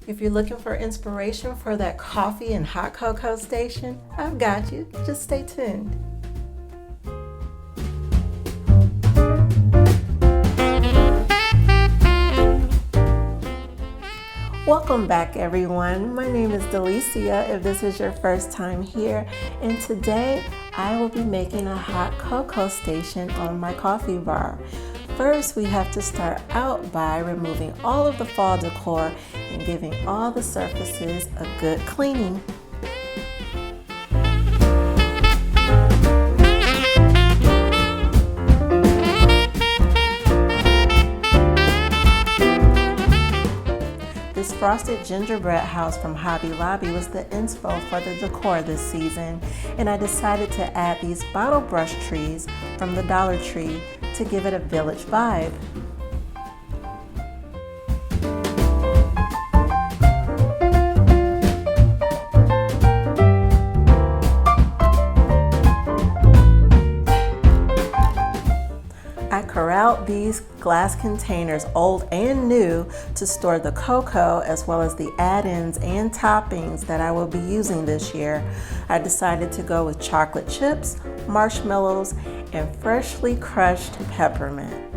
If you're looking for inspiration for that coffee and hot cocoa station, I've got you. Just stay tuned. Welcome back, everyone. My name is Delicia if this is your first time here, and today I will be making a hot cocoa station on my coffee bar. First, we have to start out by removing all of the fall decor and giving all the surfaces a good cleaning. This frosted gingerbread house from Hobby Lobby was the inspo for the decor this season, and I decided to add these bottle brush trees from the Dollar Tree to give it a village vibe. I corralled these glass containers, old and new, to store the cocoa as well as the add-ins and toppings that I will be using this year. I decided to go with chocolate chips, marshmallows, and freshly crushed peppermint.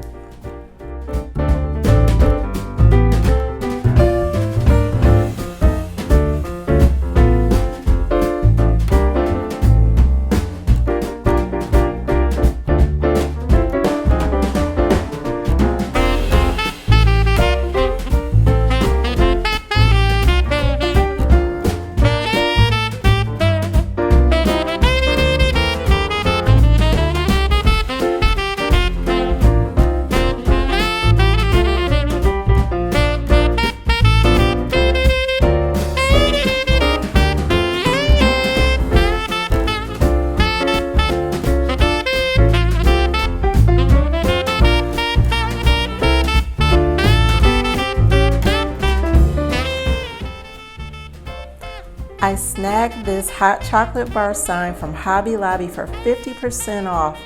I snagged this hot chocolate bar sign from Hobby Lobby for 50% off.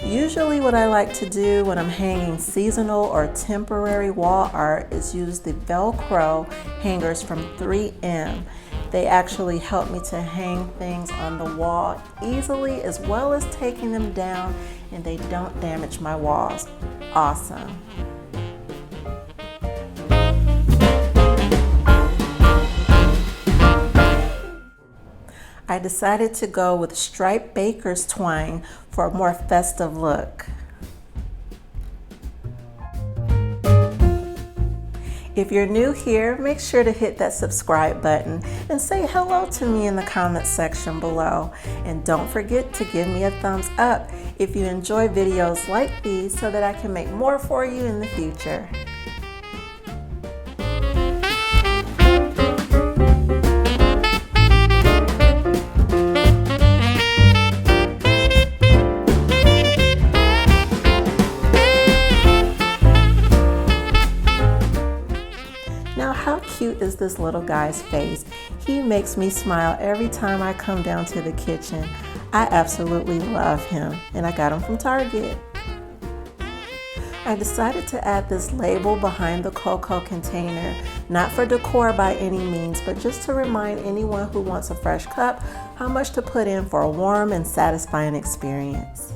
Usually what I like to do when I'm hanging seasonal or temporary wall art is use the Velcro hangers from 3M. They actually help me to hang things on the wall easily as well as taking them down, and they don't damage my walls. Awesome. I decided to go with striped baker's twine for a more festive look. If you're new here, make sure to hit that subscribe button and say hello to me in the comments section below. And don't forget to give me a thumbs up if you enjoy videos like these so that I can make more for you in the future. Now, how cute is this little guy's face? He makes me smile every time I come down to the kitchen. I absolutely love him, and I got him from Target. I decided to add this label behind the cocoa container, not for decor by any means, but just to remind anyone who wants a fresh cup how much to put in for a warm and satisfying experience.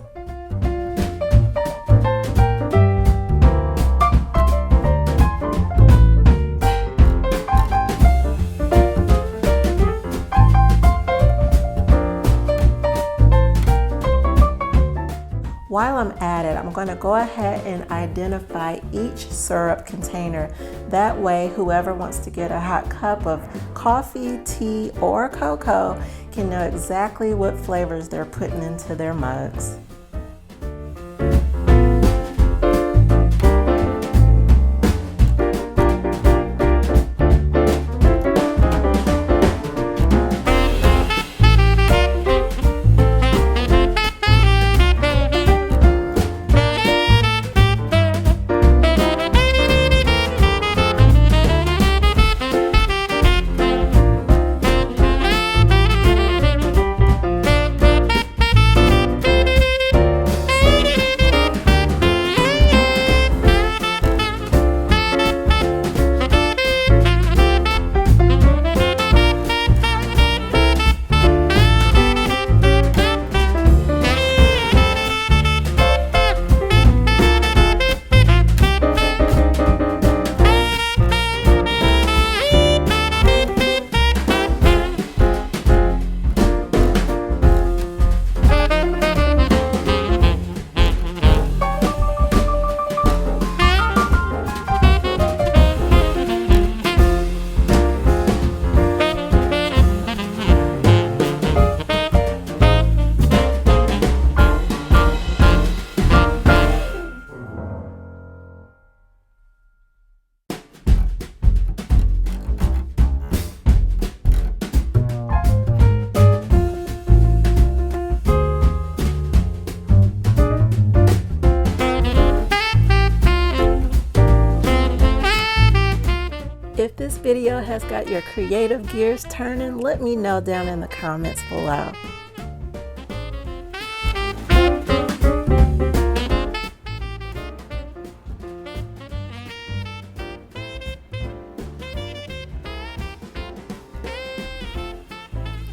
While I'm at it, I'm going to go ahead and identify each syrup container. That way, whoever wants to get a hot cup of coffee, tea, or cocoa can know exactly what flavors they're putting into their mugs. video has got your creative gears turning, let me know down in the comments below.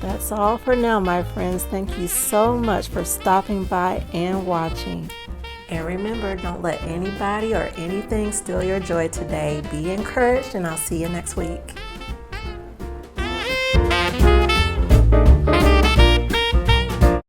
That's all for now, my friends. Thank you so much for stopping by and watching. And remember, don't let anybody or anything steal your joy today. Be encouraged, and I'll see you next week.